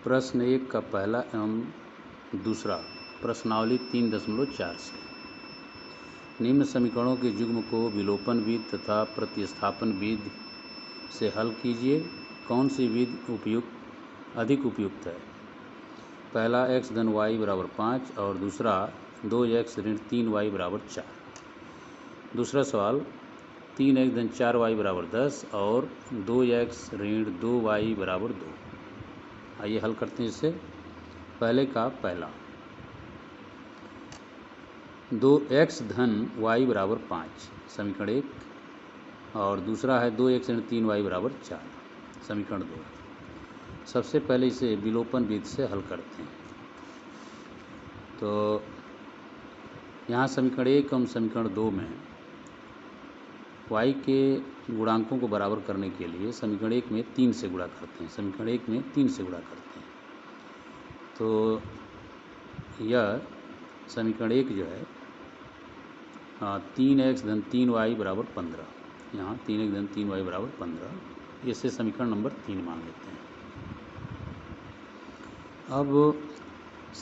प्रश्न 1 का पहला एवं दूसरा प्रश्नावली 3.4 से निम्न समीकरणों के युग्म को विलोपन विधि तथा प्रतिस्थापन विधि से हल कीजिए। कौन सी विधि अधिक उपयुक्त है? पहला x धन y बराबर 5 और दूसरा 2x ऋण 3y बराबर 4। दूसरा सवाल 3x धन 4y बराबर 10 और 2x ऋण 2y बराबर 2। आइए हल करते हैं इसे। पहले का पहला 2x धन y बराबर 5 समीकरण 1 और दूसरा है 2x ऋण 3y बराबर 4 समीकरण 2। सबसे पहले इसे विलोपन विधि से हल करते हैं। तो यहाँ समीकरण 1 एवं समीकरण 2 में y के गुणांकों को बराबर करने के लिए समीकरण 1 में 3 से गुणा करते हैं। समीकरण 1 में 3 से गुणा करते हैं तो यह समीकरण 1 जो है 3x धन 3y बराबर 15। यहाँ 3x धन 3y बराबर 15, इसे समीकरण नंबर 3 मान लेते हैं। अब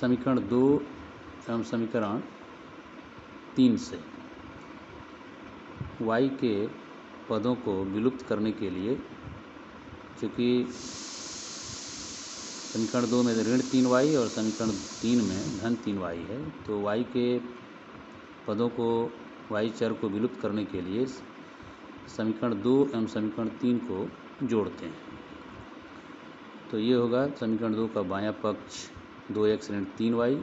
समीकरण 2 एवं समीकरण 3 से y के पदों को विलुप्त करने के लिए, चूँकि समीकरण 2 में ऋण 3y और समीकरण 3 में धन 3y है, तो y के पदों को y चर को विलुप्त करने के लिए समीकरण 2 एवं समीकरण 3 को जोड़ते हैं। तो ये होगा समीकरण 2 का बायां पक्ष 2x ऋण 3y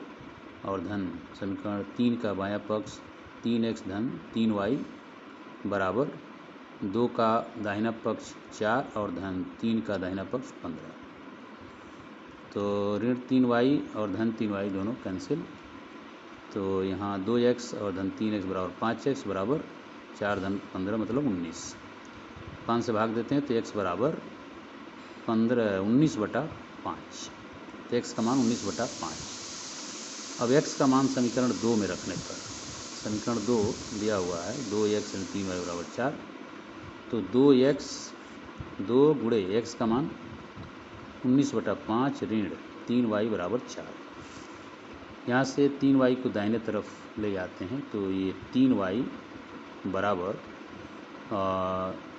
और धन समीकरण 3 का बायां पक्ष 3x धन 3y बराबर 2 का दाहिना पक्ष 4 और धन 3 का दाहिना पक्ष 15। तो ऋण 3y और धन 3y दोनों कैंसिल। तो यहाँ 2x और धन 3x बराबर 5x बराबर 4 धन 15 मतलब 19। 5 से भाग देते हैं तो x बराबर 19/5। तो x का मान 19/5। अब x का मान समीकरण 2 में रखने पर समीकरण 2 दिया हुआ है 2x ऋण 3y बराबर 4। तो 2 गुणे x का मान 19/5 ऋण 3y बराबर 4। यहाँ से 3y को दाहिने तरफ ले जाते हैं तो ये 3y बराबर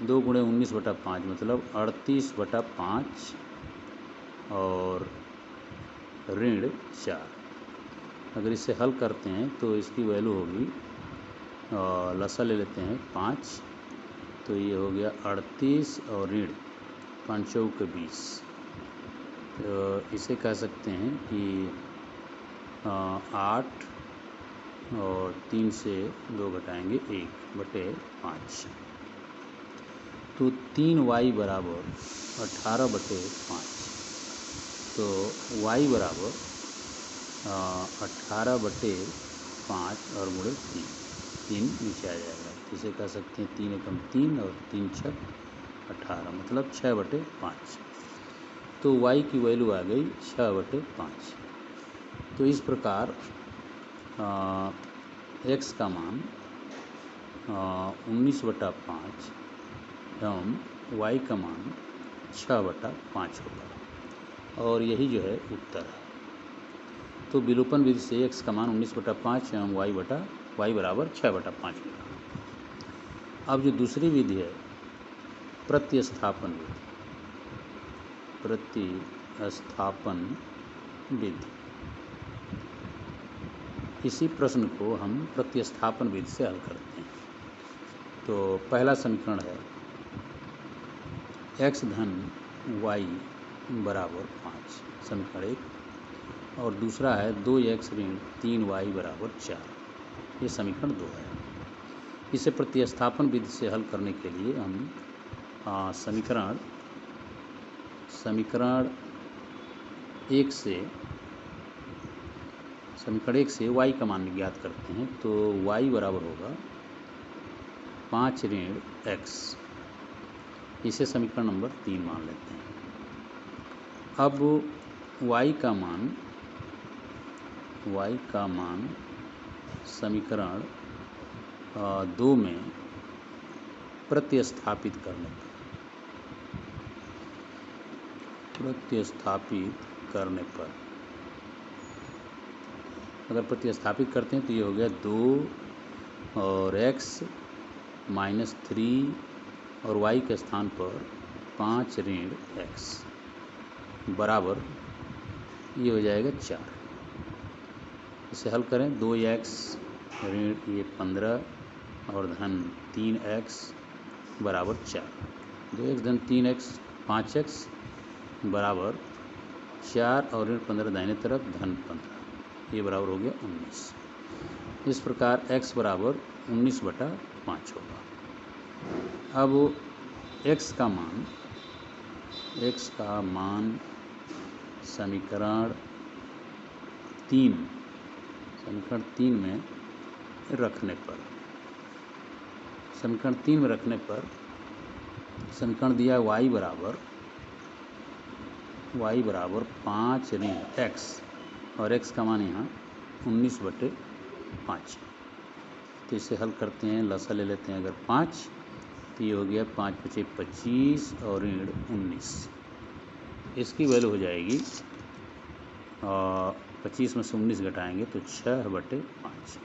2 गुणे 19/5 मतलब 38/5 और ऋण 4। अगर इसे हल करते हैं तो इसकी वैल्यू होगी, लसा ले लेते हैं 5, तो ये हो गया 38 और ऋण 5 चौक 20। तो इसे कह सकते हैं कि 8 और 3 से 2 घटाएंगे 1/5। तो 3y बराबर 18/5। तो y बराबर 18/5 और गुणे 3 नीचे आ जाएगा। तो इसे कह सकते हैं 3 एकम 3 और 3 छक 18 मतलब 6/5। तो y की वैल्यू आ गई 6/5। तो इस प्रकार x का मान 19/5 एवं y का मान 6/5 होगा और यही जो है उत्तर है। तो विलोपन विधि से x का मान 19/5 एवं y बराबर 6/5 होगा। अब जो दूसरी विधि है प्रतिस्थापन विधि, इसी प्रश्न को हम प्रतिस्थापन विधि से हल करते हैं। तो पहला समीकरण है x धन y बराबर 5 समीकरण 1 और दूसरा है 2x ऋण 3y बराबर 4, ये समीकरण 2 है। इसे प्रतिस्थापन विधि से हल करने के लिए हम समीकरण 1 से y का मान ज्ञात करते हैं। तो y बराबर होगा 5 ऋण x, इसे समीकरण नंबर 3 मान लेते हैं। अब y का मान समीकरण 2 में प्रतिस्थापित करने पर, अगर प्रतिस्थापित करते हैं तो ये हो गया 2 और x माइनस 3 और y के स्थान पर 5 ऋण x बराबर ये हो जाएगा 4। इसे हल करें, 2x ऋण ये 15 और धन 3x बराबर 4। 2x धन 3x 5x बराबर 4 और ऋण 15 दाहिने तरफ धन 15, ये बराबर हो गया 19। इस प्रकार x बराबर 19/5 होगा। अब x का मान समीकरण 3 में रखने पर, समीकरण 3 में रखने पर समीकरण दिया y बराबर 5 ऋण x और x का मान यहाँ 19/5। तो इसे हल करते हैं, लसा ले लेते हैं। अगर 5 तो ये हो गया 5 × 5 = 25 और ऋण 19, इसकी वैल्यू हो जाएगी 25 में से 19 घटाएंगे तो 6/5।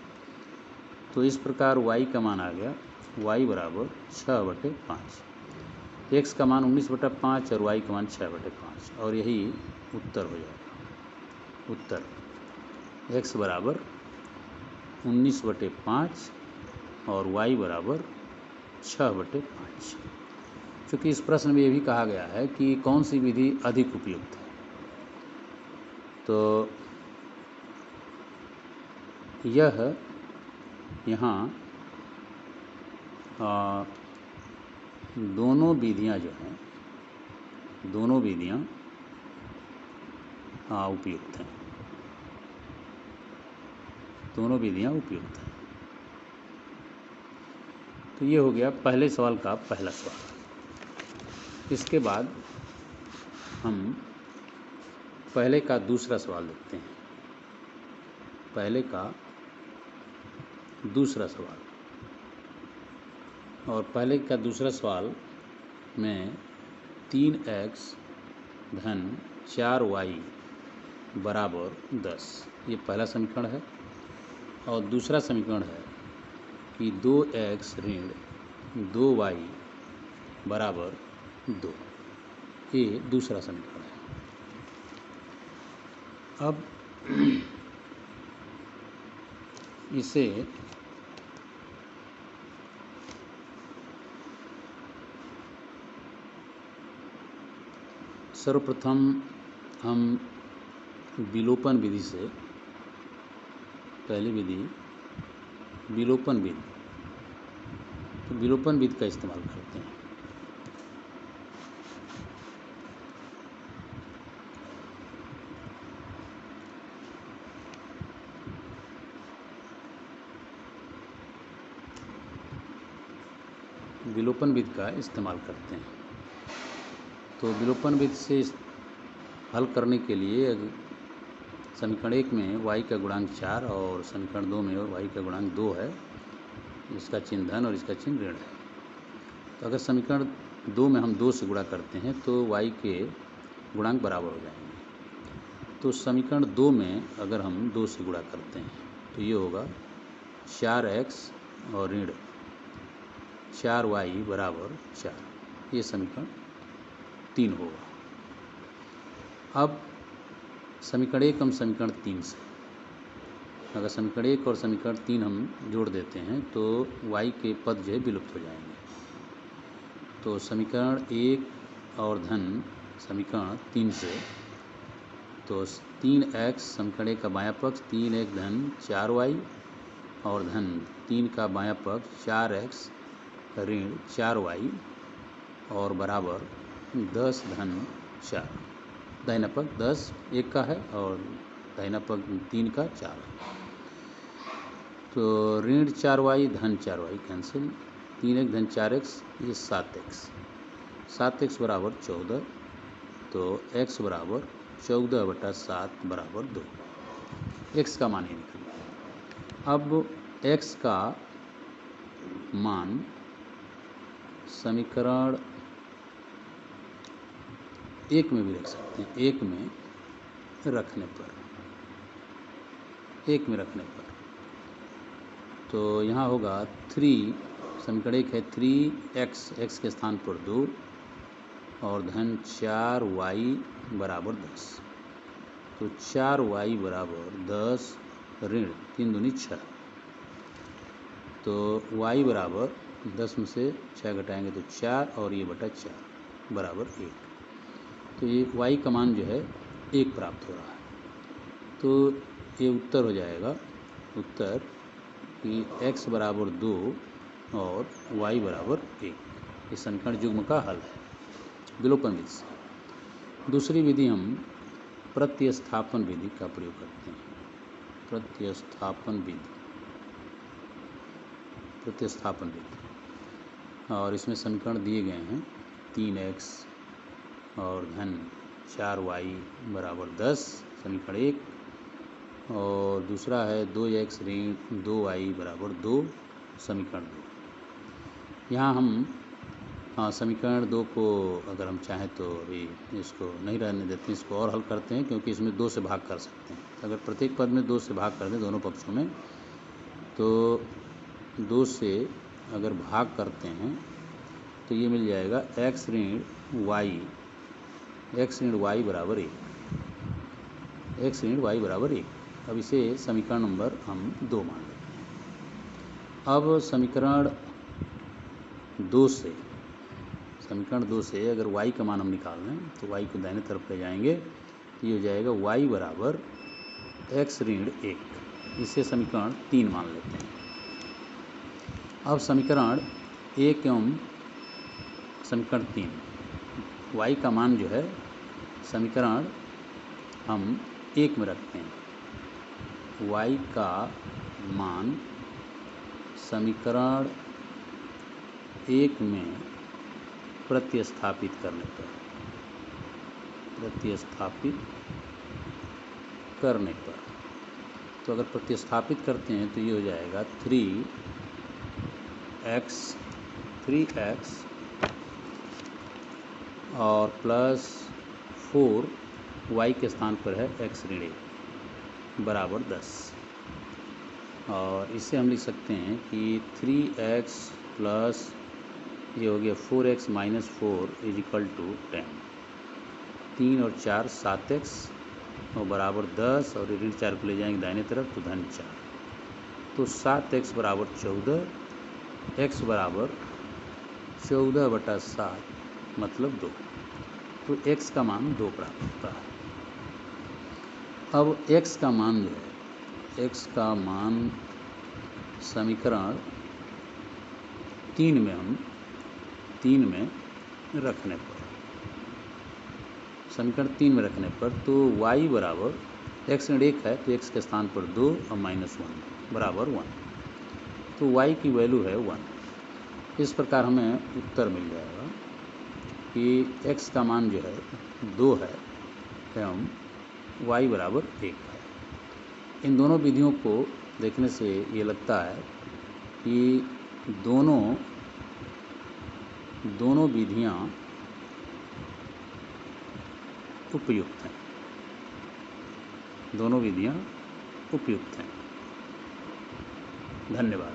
तो इस प्रकार y का मान आ गया y बराबर 6/5। x का मान 19/5 और y का मान 6/5, और यही उत्तर हो जाएगा। उत्तर x बराबर 19/5 और y बराबर 6/5। चूँकि इस प्रश्न में ये भी कहा गया है कि कौन सी विधि अधिक उपयुक्त है, तो यह यहाँ दोनों विधियाँ जो हैं, दोनों विधियाँ उपयुक्त हैं, दोनों विधियाँ उपयुक्त हैं। तो ये हो गया पहले सवाल का पहला सवाल। इसके बाद हम पहले का दूसरा सवाल देखते हैं। पहले का दूसरा सवाल, और पहले का दूसरा सवाल में 3x धन 4y बराबर 10, ये पहला समीकरण है। और दूसरा समीकरण है कि 2x ऋण 2y बराबर 2, ये दूसरा समीकरण है। अब इसे सर्वप्रथम हम विलोपन विधि से, पहली विधि विलोपन विधि, तो विलोपन विधि का इस्तेमाल करते हैं। विलोपन विधि का इस्तेमाल करते हैं। तो विलोपन विधि से हल करने के लिए समीकरण 1 में y का गुणांक 4 और समीकरण 2 में y का गुणांक 2 है, इसका चिन्ह धन और इसका चिन्ह ऋण है। तो अगर समीकरण 2 में हम 2 से गुणा करते हैं तो y के गुणांक बराबर हो जाएंगे। तो समीकरण 2 में अगर हम 2 से गुणा करते हैं तो ये होगा 4x और ऋण 4y बराबर 4, ये समीकरण 3 होगा। अब समीकरण 1 हम समीकरण 3 से, अगर समीकरण 1 और समीकरण 3 हम जोड़ देते हैं तो y के पद जो है विलुप्त हो जाएंगे। तो समीकरण 1 और धन समीकरण 3 से, तो 3x समीकरण 1 का बायां पक्ष 3x धन 4y और धन 3 का बायां पक्ष 4x ऋण 4y और बराबर 10 धन 4। दाहिना पक्ष 10 1 का है और दाहिना पक्ष 3 का 4। तो ऋण 4y धन 4y कैंसिल, 3x धन 4x ये 7x बराबर 14। तो x बराबर 14/7 बराबर 2, x का मान ही निकल गया। अब x का मान समीकरण 1 में भी रख सकते हैं। 1 में रखने पर, 1 में रखने पर। तो यहाँ होगा 3, समीकरण 1 है 3x, x के स्थान पर 2 और धन 4y बराबर 10। तो 4y बराबर 10 ऋण 3 दूनी 6। तो y बराबर 10 में से 6 घटाएंगे तो 4 और ये बटा 4 बराबर 1। तो ये y का मान जो है 1 प्राप्त हो रहा है। तो ये उत्तर हो जाएगा, उत्तर कि x बराबर 2 और y बराबर 1 इस समीकरण युग्म का हल है विलोपन विधि से। दूसरी विधि हम प्रतिस्थापन विधि का प्रयोग करते हैं। प्रतिस्थापन विधि और इसमें समीकरण दिए गए हैं 3x और धन 4y बराबर 10 समीकरण 1, और दूसरा है 2x ऋण 2y बराबर 2 समीकरण 2। यहाँ हम समीकरण 2 को अगर हम चाहें तो अभी इसको नहीं रहने देते, इसको और हल करते हैं, क्योंकि इसमें 2 से भाग कर सकते हैं। अगर प्रत्येक पद में 2 से भाग कर दें दोनों पक्षों में, तो 2 से अगर भाग करते हैं तो ये मिल जाएगा x ऋण y बराबर 1, x ऋण y बराबर 1। अब इसे समीकरण नंबर हम 2 मान लेते हैं। अब समीकरण 2 से अगर y का मान हम निकाल लें तो y को दाहिने तरफ ले जाएंगे तो ये हो जाएगा y बराबर x ऋण 1। इसे समीकरण 3 मान लेते हैं। अब समीकरण 1 एवं समीकरण 3, y का मान जो है समीकरण हम 1 में रखते हैं। y का मान समीकरण 1 में प्रतिस्थापित करने पर, तो अगर प्रतिस्थापित करते हैं तो ये हो जाएगा 3x और प्लस 4 y के स्थान पर है x ऋण 1 बराबर 10। और इससे हम लिख सकते हैं कि 3x प्लस ये हो गया 4x minus 4 is equal to 10। 3 और 4 7x और बराबर 10, और ऋण 4 को ले जाएंगे दाहिने तरफ तो धन 4। तो 7x बराबर 14, x बराबर 14 बटा 7 मतलब 2। तो x का मान 2 प्राप्त होता है। अब x का मान जो है, x का मान समीकरण 3 में हम 3 में रखने पर, समीकरण 3 में रखने पर तो y बराबर x ऋण 1 है तो x के स्थान पर 2 और माइनस 1 बराबर 1। तो y की वैल्यू है 1। इस प्रकार हमें उत्तर मिल जाएगा कि x का मान जो है 2 है एवं y बराबर 1 है। इन दोनों विधियों को देखने से ये लगता है कि दोनों विधियां उपयुक्त हैं। धन्यवाद।